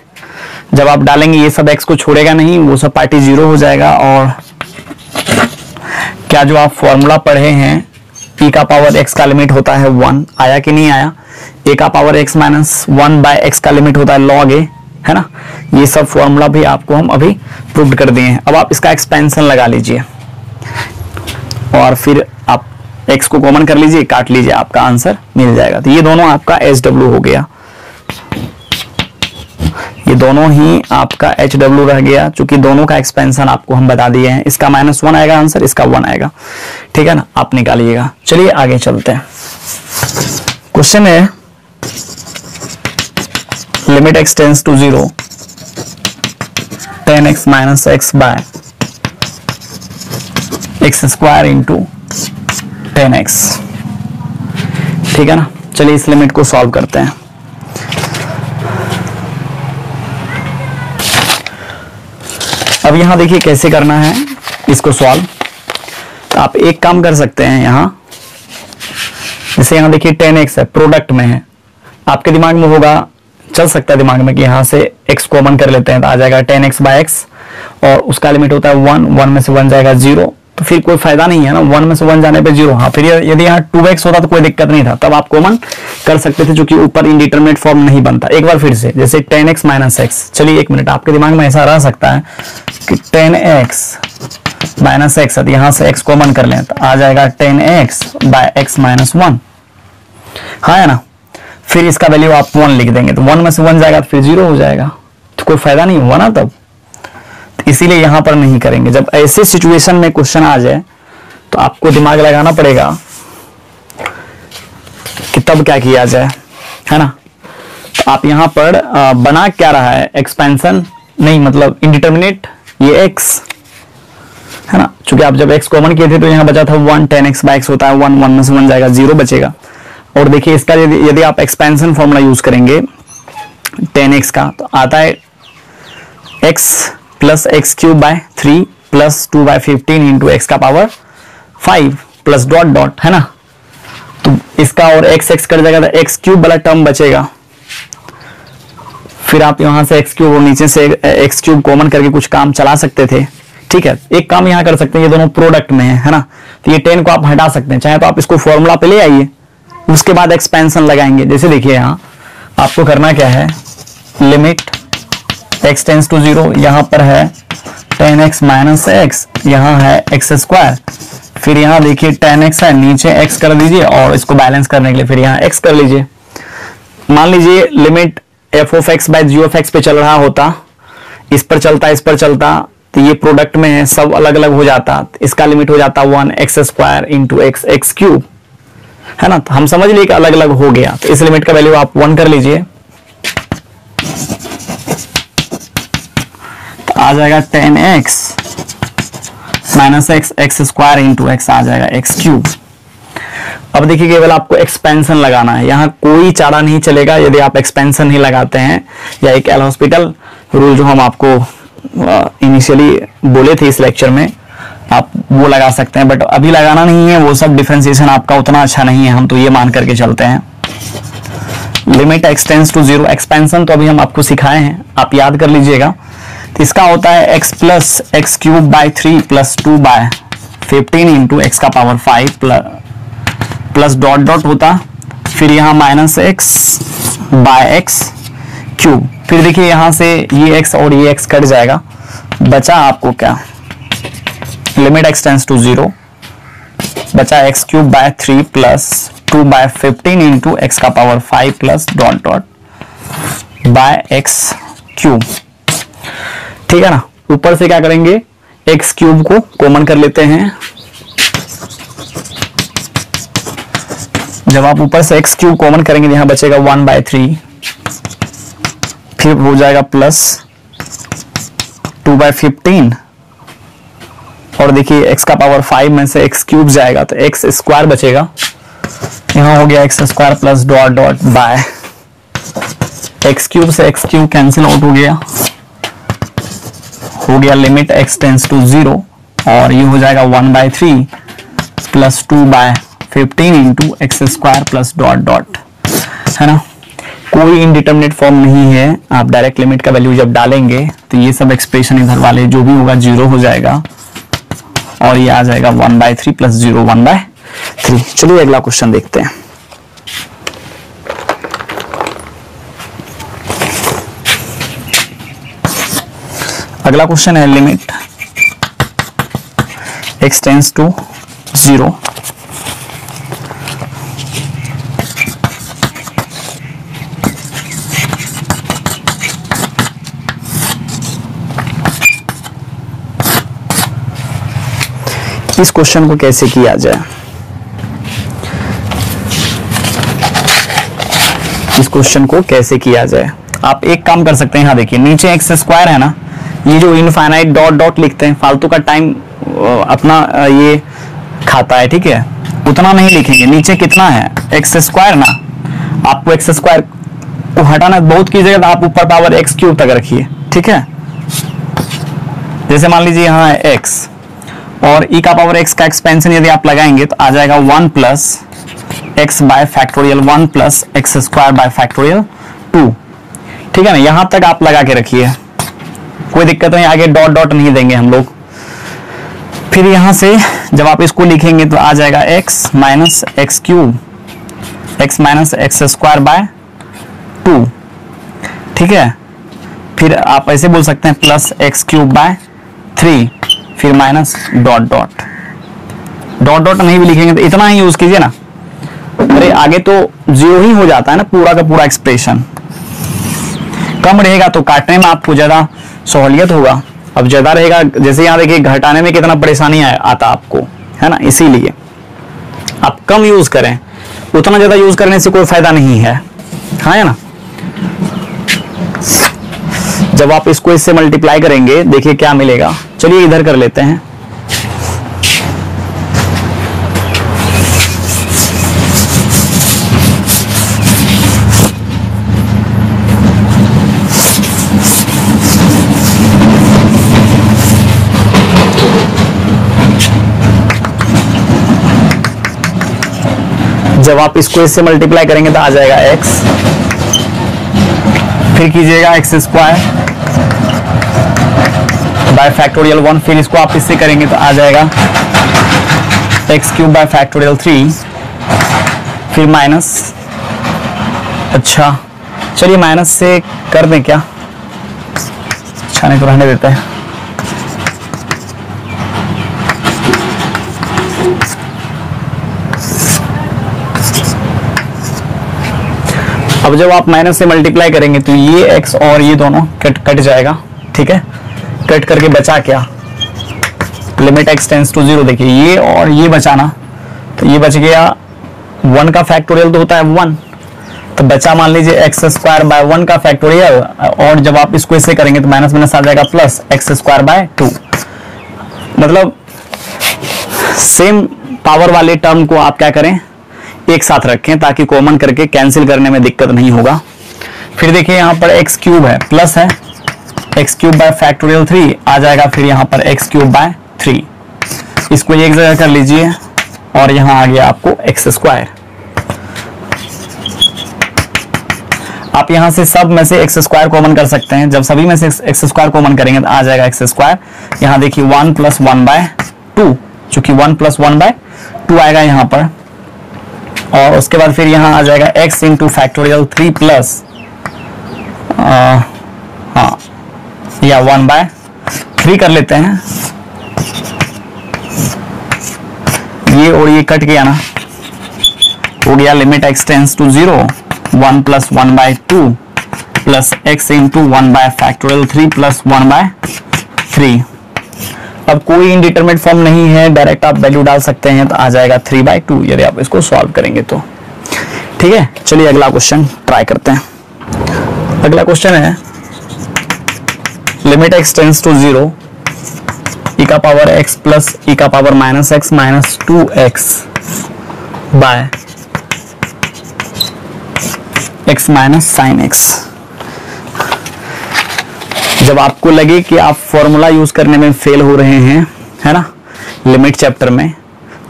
जब आप डालेंगे ये सब x को छोड़ेगा नहीं, वो सब पार्टी 0 हो जाएगा और क्या जो आप फॉर्मूला पढ़े हैं e का पावर x का लिमिट होता है 1, आया कि नहीं आया? a का power x minus 1 by x का लिमिट होता है log a, है ना? ये सब फॉर्मूला भी आपको हम अभी प्रूव कर दिए हैं। अब आप इसका एक्सपेंशन लगा लीजिए और फिर आप x को कॉमन कर लीजिए, काट लीजिए, आपका आंसर मिल जाएगा। तो ये दोनों आपका SW हो गया, ये दोनों ही आपका HW रह गया, चूंकि दोनों का एक्सपेंशन आपको हम बता दिए हैं। इसका -1 आएगा आंसर, इसका 1 आएगा, ठीक है ना? आप निकालिएगा। चलिए आगे चलते हैं। क्वेश्चन है limit x tends to 0 10x minus x by x square into 10x, ठीक है ना? चलिए इस लिमिट को सॉल्व करते हैं। अब यहां देखिए कैसे करना है इसको सॉल्व। तो आप एक काम कर सकते हैं, यहां जैसे यहां देखिए 10x है, प्रोडक्ट में है, आपके दिमाग में होगा, चल सकता है दिमाग में कि यहां से x कॉमन कर लेते हैं तो आ जाएगा 10x बाय x, और उसका लिमिट होता है 1 में से 1 जाएगा 0, तो फिर कोई फायदा नहीं है ना, 1 में से 1 जाने पे 0। हाँ, फिर यदि यहाँ 2x होता तो कोई दिक्कत नहीं था, तब आप कॉमन कर सकते थे, क्योंकि ऊपर इंडिटरमिनेट फॉर्म नहीं बनता। एक बार फिर से जैसे 10x माइनस x, चलिए एक मिनट, आपके दिमाग में ऐसा रह सकता है कि 10x माइनस x है, तो यहां से x कॉमन कर लें तो आ जाएगा 10x बाय x माइनस 1, हाँ है ना? फिर इसका वैल्यू आप 1 लिख देंगे, तो 1 में से 1 जाएगा तो फिर 0 हो जाएगा, तो कोई फायदा नहीं हुआ ना तब। इसीलिए यहां पर नहीं करेंगे। जब ऐसे सिचुएशन में क्वेश्चन आ जाए तो आपको दिमाग लगाना पड़ेगा कि तब क्या किया जाए, है ना? तो आप यहां पर बना क्या रहा है, एक्सपेंशन नहीं, मतलब इंडिटरमिनेट, ये x है ना, चूंकि आप जब x कॉमन किए थे तो यहां बचा था 1, 10x बाय x होता है 1 में से 1 जाएगा 0 बचेगा। और देखिए इसका यदि आप एक्सपेंशन फॉर्मूला यूज करेंगे 10x का, तो आता है x plus x cube by 3 plus 2 by 15 into x का पावर 5 प्लस डॉट डॉट, है ना? तो इसका और x कट जाएगा तो एक्स क्यूब वाला टर्म बचेगा। फिर आप यहां से एक्स क्यूब और नीचे से एक्स क्यूब कॉमन करके कुछ काम चला सकते थे, ठीक है? एक काम यहां कर सकते हैं, ये दोनों प्रोडक्ट में है ना? तो ये 10 को आप हटा सकते हैं, चाहे तो आप इसको फॉर्मूला पे ले आइए, उसके बाद एक्सपेंशन लगाएंगे। जैसे देखिए यहां आपको करना क्या है, लिमिट x टेंड्स टू 0, यहां पर है 10x माइनस x, यहां है x स्क्वायर, फिर यहां देखिए 10x है, नीचे x कर दीजिए, और इसको बैलेंस करने के लिए फिर यहां x कर लीजिए। मान लीजिए limit f of x by g of x पे चल रहा होता, इस पर चलता, तो ये प्रोडक्ट में है, सब अलग अलग हो जाता, इसका लिमिट हो जाता 1 x square into x cube, है ना? तो हम समझ लिए कि अलग अलग हो गया, तो इस लिमिट का वैल्यू आप 1 कर लीजिए, तो आ जाएगा 10x minus x square into x, आ जाएगा x क्यूब। अब देखिए केवल आपको एक्सपेंशन लगाना है, यहाँ कोई चारा नहीं चलेगा यदि आप एक्सपेंशन नहीं लगाते हैं, या एक एल हॉस्पिटल रूल जो हम आपको इनिशियली बोले थे इस लेक्चर में, आप वो लगा सकते हैं, बट अभी लगाना नहीं है, वो सब डिफरेंशिएशन आपका उतना अच्छा नहीं है, हम तो ये मान करके चलते हैं। Limit x tends to 0, expansion तो अभी हम आपको सिखाए हैं, आप याद कर लीजिएगा। तो इसका होता है x plus x cube by 3 plus 2 by 15 into x का पावर 5 प्लस डॉट डॉट होता, फिर यहाँ minus x by x cube, फिर देखिए यहाँ से ये x और ये x कट जाएगा, बचा आपको क्या, लिमिट x टेंड्स टू 0, बचा x cube by 3 plus 2 by 15 into x का power 5 plus dot dot by x cube, ठीक है ना? ऊपर से क्या करेंगे, x क्यूब को कॉमन कर लेते हैं। जब आप ऊपर से x क्यूब कॉमन करेंगे तो यहां बचेगा 1 बाय 3, फिर हो जाएगा प्लस 2 बाय 15, और देखिए x का पावर 5 में से x क्यूब जाएगा तो x स्क्वायर बचेगा, यहां हो गया x square plus dot dot by x cube से x क्यूब कैंसिल आउट हो गया लिमिट x टेंड्स टू 0, और ये हो जाएगा 1 by 3 plus 2 by 15 into x square plus dot dot, है ना? कोई इनडिटरमिनेट फॉर्म नहीं है, आप डायरेक्ट लिमिट का वैल्यू जब डालेंगे तो ये सब एक्सप्रेशन इधर वाले जो भी होगा 0 हो जाएगा, और ये आ जाएगा 1/3 प्लस 0 1/3। चलिए अगला क्वेश्चन देखते हैं। अगला क्वेश्चन है लिमिट x टेंड्स टू 0 इस क्वेश्चन को कैसे किया जाए। इस क्वेश्चन को कैसे किया जाए, आप एक काम कर सकते हैं। यहाँ देखिए नीचे एक्स स्क्वायर है ना, ये जो इनफाइनाइट डॉट डॉट लिखते हैं फालतू का टाइम अपना ये खाता है, ठीक है, उतना नहीं लिखेंगे। नीचे कितना है एक्स स्क्वायर ना, आपको एक्स स्क्वायर को हटाना बहुत कीजिएगा तो आप ऊपर पावर एक्स क्यूब तक रखिए, ठीक है। जैसे मान लीजिए यहाँ है एक्स और ई का पावर एक्स का एक्सपेंशन यदि आप लगाएंगे तो आ जाएगा 1 plus X by factorial 1 plus x square by factorial 2, ठीक है ना। यहां तक आप लगा के रखिए, कोई दिक्कत नहीं, आगे डॉट डॉट नहीं देंगे हम लोग। फिर यहां से जब आप इसको लिखेंगे तो आ जाएगा x minus x cube x minus x square bye 2, ठीक है। फिर आप ऐसे बोल सकते हैं प्लस एक्स क्यूब बाय 3, फिर minus dot dot. Dot dot नहीं भी लिखेंगे तो इतना ही यूज कीजिए ना, अरे आगे तो 0 ही हो जाता है ना पूरा का पूरा एक्सप्रेशन। कम रहेगा तो काटने में आपको ज्यादा सहूलियत होगा, अब ज्यादा रहेगा जैसे यहाँ देखिए घटाने में कितना परेशानी आता आपको, है ना। इसीलिए आप कम यूज करें, उतना ज्यादा यूज करने से कोई फायदा नहीं है, हाँ है ना। जब आप इसको इससे मल्टीप्लाई करेंगे देखिए क्या मिलेगा। चलिए इधर कर लेते हैं। जब आप इसको इससे मल्टीप्लाई करेंगे तो आ जाएगा x, फिर कीजिएगा एक्स स्क्वायर बाय फैक्टोरियल 1, फिर इसको आप इससे करेंगे तो आ जाएगा एक्स क्यूब बाय फैक्टोरियल 3, फिर माइनस, अच्छा चलिए माइनस से कर दें क्या, अच्छा नहीं तो रहने देते हैं। अब जब आप माइनस से मल्टीप्लाई करेंगे तो ये x और ये दोनों कट जाएगा, ठीक है। कट करके बचा क्या, लिमिट x टेंड्स टू 0, देखिए ये और ये बचाना, तो ये बच गया 1 का फैक्टोरियल तो होता है 1, तो बचा मान लीजिए एक्स स्क्वायर बाय 1 का फैक्टोरियल, और जब आप इसको इससे करेंगे तो माइनस माइनस आ जाएगा प्लस एक्स स्क्वायर बाय 2। मतलब सेम पावर वाले टर्म को आप क्या करें एक साथ रखें ताकि कॉमन करके कैंसिल करने में दिक्कत नहीं होगा। फिर देखिए यहाँ पर एक्स क्यूब है, प्लस है एक्स क्यूब बाय फैक्टोरियल 3 आ जाएगा, फिर यहाँ पर एक्स क्यूब बाय 3, इसको एक जगह कर लीजिए और यहाँ आ गया आपको एक्स स्क्वायर। आप यहाँ से सब में से एक्स स्क्वायर कॉमन कर सकते हैं, जब सभी में से एक्स स्क्वायर कॉमन करेंगे तो आ जाएगा एक्स स्क्वायर। यहाँ देखिए 1 प्लस 1/2, चूंकि 1 प्लस 1/2 आएगा यहाँ पर, और उसके बाद फिर यहाँ आ जाएगा x इंटू फैक्टोरियल 3 प्लस हाँ या 1/3 कर लेते हैं। ये और ये कट गया ना, हो गया limit x tends to 0 1 plus 1/2 plus x into 1/3 plus 1/3। अब कोई इनडिटरमिनेट फॉर्म नहीं है, डायरेक्ट आप वैल्यू डाल सकते हैं तो आ जाएगा 3/2 यदि आप इसको सॉल्व करेंगे तो, ठीक है। चलिए अगला क्वेश्चन ट्राई करते हैं। अगला क्वेश्चन है limit x tends to 0 e का पावर x प्लस e का power minus x minus 2x by x minus sine x। जब आपको लगे कि आप फॉर्मूला यूज करने में फेल हो रहे हैं, है ना, लिमिट चैप्टर में,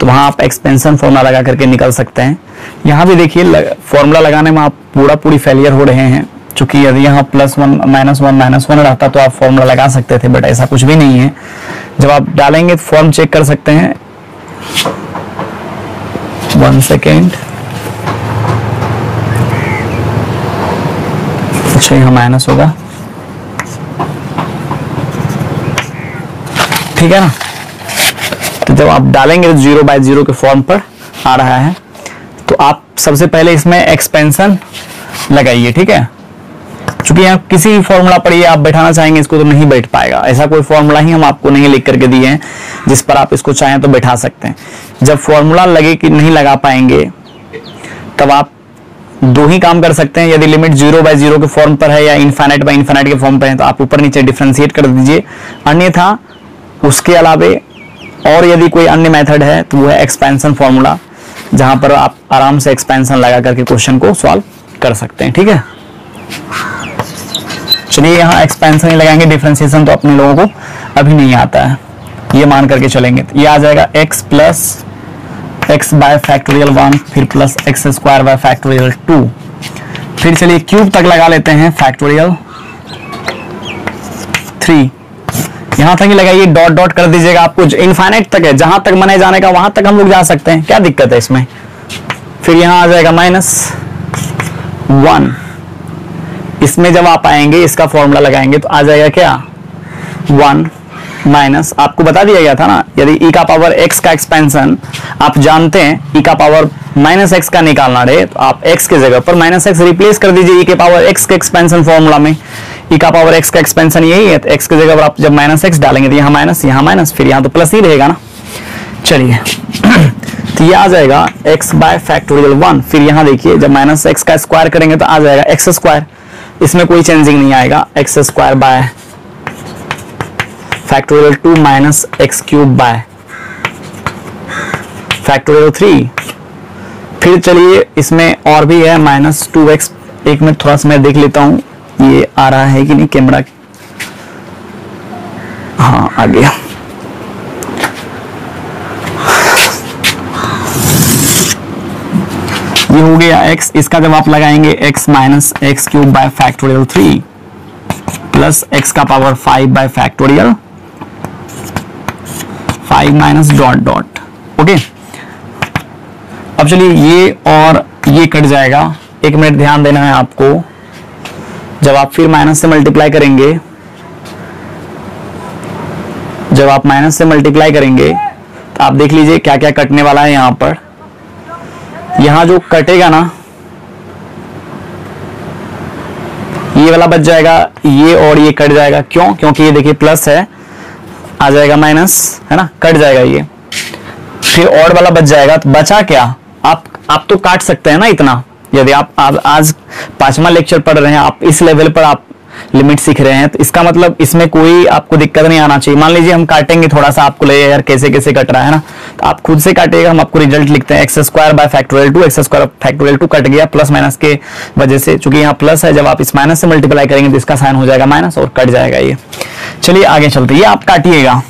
तो वहां आप एक्सपेंशन फॉर्मूला लगा करके निकल सकते हैं। यहाँ भी देखिए फॉर्मूला लगाने में आप पूरी फेलियर हो रहे हैं, क्योंकि यदि यहाँ +1 -1 -1 रहता तो आप फॉर्मूला लगा सकते थे, बट ऐसा कुछ भी नहीं है। जब आप डालेंगे तो फॉर्म चेक कर सकते हैं। 1 सेकेंड। अच्छा यहाँ माइनस होगा, ठीक है ना। तो जब आप डालेंगे तो 0/0 के फॉर्म पर आ रहा है। तो आप सबसे पहले इसमें एक्सपेंशन लगाइए, ठीक है। चूंकि यहाँ किसी भी फॉर्मूला पर ये आप बैठाना चाहेंगे इसको तो नहीं बैठ पाएगा। ऐसा कोई फॉर्मूला ही हम आपको नहीं लिख करके दिए हैं जिस पर आप इसको चाहें तो बैठा सकते हैं। जब फॉर्मूला लगे कि नहीं लगा पाएंगे तब आप दो ही काम कर सकते हैं। यदि लिमिट 0/0 के फॉर्म पर है या इनफाइनाइट के फॉर्म पर है तो आप ऊपर नीचे डिफरेंशिएट कर दीजिए। अन्यथा उसके अलावे और यदि कोई अन्य मेथड है तो वो है एक्सपेंशन फॉर्मूला, जहां पर आप आराम से एक्सपेंशन लगा करके क्वेश्चन को सॉल्व कर सकते हैं, ठीक है। चलिए यहाँ एक्सपेंशन ही लगाएंगे, डिफरेंशिएशन तो अपने लोगों को अभी नहीं आता है, ये मान करके चलेंगे। तो ये आ जाएगा x plus X by factorial 1 फिर plus x square by factorial 2। फिर चलिए क्यूब तक लगा लेते हैं, फैक्टोरियल 3। यहां तक ही लगाइए, डॉट डॉट कर दीजिएगा। आपको इनफाइनाइट तक है, जहां तक मने जाने का वहां तक हम लोग जा सकते हैं, क्या दिक्कत है इसमें। फिर यहां आ जाएगा -1। इसमें जब आप आएंगे इसका फॉर्मूला लगाएंगे तो आ जाएगा क्या 1 माइनस, आपको बता दिया गया था ना, यदि e का पावर x का एक्सपेंशन आप जानते हैं e का पावर -x का निकालना रहे तो आप x के जगह पर -x रिप्लेस कर दीजिए e के पावर x के एक्सपेंशन फॉर्मूला में। e का पावर x का एक्सपेंशन यही है, तो x के जगह पर आप जब -x डालेंगे तो यहाँ माइनस, फिर यहाँ तो प्लस ही रहेगा ना। चलिए तो ये आ जाएगा x बाय फैक्टोरियल 1। फिर यहाँ देखिए जब -x का स्क्वायर करेंगे तो आ जाएगा x स्क्वायर, इसमें कोई चेंजिंग नहीं आएगा। x square by factorial 2 minus x cube by factorial 3। फिर चलिए इसमें और भी है -2x। एक मिनट थोड़ा सा मैं देख लेता हूं ये आ रहा है कि नहीं कैमरा। हाँ आ गया। ये हो गया x। इसका जब आप लगाएंगे x minus x cube by factorial 3 plus x का power 5 by factorial 5 minus dot dot. Okay, अब चलिए ये और ये कट जाएगा। एक मिनट ध्यान देना है आपको। जब आप फिर माइनस से मल्टीप्लाई करेंगे, जब आप माइनस से मल्टीप्लाई करेंगे तो आप देख लीजिए क्या क्या कटने वाला है। यहां पर यहां जो कटेगा ना ये वाला बच जाएगा, ये और ये कट जाएगा। क्यों? क्योंकि ये देखिए प्लस है, आ जाएगा माइनस, है ना, कट जाएगा ये। फिर और वाला बच जाएगा, तो बचा क्या, आप तो काट सकते हैं ना इतना। यदि आप आज 5वां लेक्चर पढ़ रहे हैं, आप इस लेवल पर आप लिमिट सीख रहे हैं, तो इसका मतलब इसमें कोई आपको दिक्कत नहीं आना चाहिए। मान लीजिए हम काटेंगे, थोड़ा सा आपको लगेगा यार कैसे कैसे कट रहा है ना, तो आप खुद से काटिएगा। हम आपको रिजल्ट लिखते हैं, x square by factorial 2, x square factorial 2 cut गया प्लस माइनस के वजह से। चूंकि यहाँ प्लस है, जब आप इस माइनस से मल्टीप्लाई करेंगे तो इसका साइन हो जाएगा माइनस और कट जाएगा ये। चलिए आगे चलते, ये आप काटिएगा,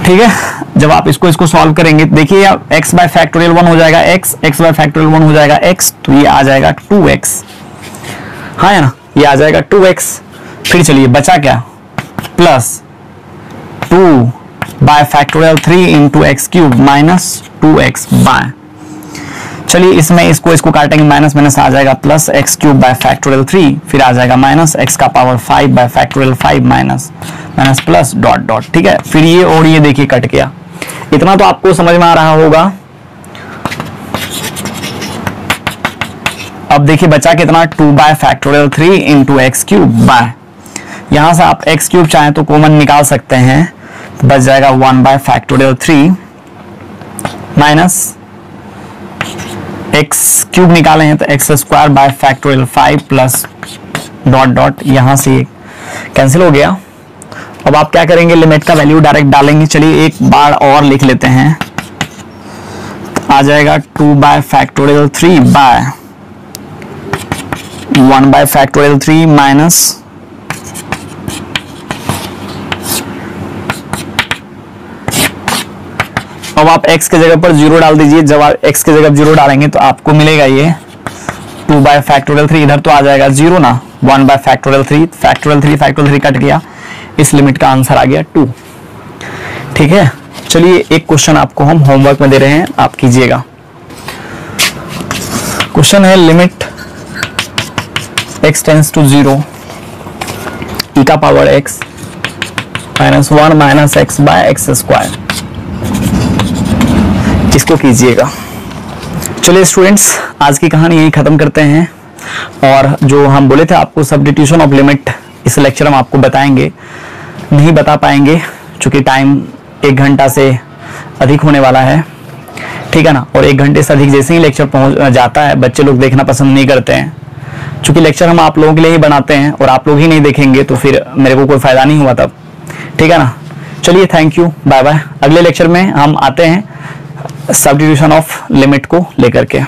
ठीक है। जब आप इसको सॉल्व करेंगे देखिए x बाय फैक्टोरियल 1 हो जाएगा x बाय फैक्टोरियल 1 हो जाएगा x, तो ये आ जाएगा 2x, हाँ है ना, ये आ जाएगा 2x। फिर चलिए बचा क्या, plus 2 by factorial 3 into x cube minus 2x by. चलिए इसमें इसको काटेंगे, माइनस माइनस आ जाएगा plus x cube by factorial 3, फिर आ जाएगा माइनस एक्स का power 5 by factorial 5 minus minus plus dot dot, ठीक है। फिर ये और ये देखिए कट गया। इतना तो आपको समझ में आ रहा होगा। अब देखिए बचा कितना, 2 by factorial 3 into x cube bye, यहां से आप एक्स क्यूब चाहें तो कॉमन निकाल सकते हैं, तो बच जाएगा 1 by factorial 3 minus x cube निकाले हैं तो x square by factorial 5 plus dot dot, यहां से कैंसिल हो गया। अब आप क्या करेंगे, लिमिट का वैल्यू डायरेक्ट डालेंगे। चलिए एक बार और लिख लेते हैं, आ जाएगा 2 by factorial 3 by 1 by factorial 3 minus अब आप x के जगह पर 0 डाल दीजिए। जब आप x के जगह 0 डालेंगे तो आपको मिलेगा ये 2 बाय फैक्टोरियल 3, इधर तो आ जाएगा 0 ना, 1 बाय फैक्टोरियल 3, फैक्टोरियल 3 कट गया, इस लिमिट का आंसर आ गया 2। ठीक है, चलिए एक क्वेश्चन आपको हम होमवर्क में दे रहे हैं, आप कीजिएगा। क्वेश्चन है limit x tends to 0 e का power x minus 1 minus x by x square, इसको कीजिएगा। चलिए स्टूडेंट्स, आज की कहानी यही खत्म करते हैं, और जो हम बोले थे आपको सब्स्टिट्यूशन ऑफ लिमिट इस लेक्चर में आपको बताएंगे, नहीं बता पाएंगे क्योंकि टाइम 1 घंटा से अधिक होने वाला है। ठीक है ना, और 1 घंटे से अधिक जैसे ही लेक्चर पहुंच जाता है, बच्चे लोग देखना पसंद नहीं करते हैं, क्योंकि लेक्चर हम आप लोगों के लिए ही बनाते हैं और आप लोग ही नहीं देखेंगे तो फिर मेरे को कोई फायदा नहीं हुआ तब। ठीक है ना, चलिए थैंक यू, बाय बाय। अगले लेक्चर में हम आते हैं सब्स्टिट्यूशन ऑफ लिमिट को लेकर के।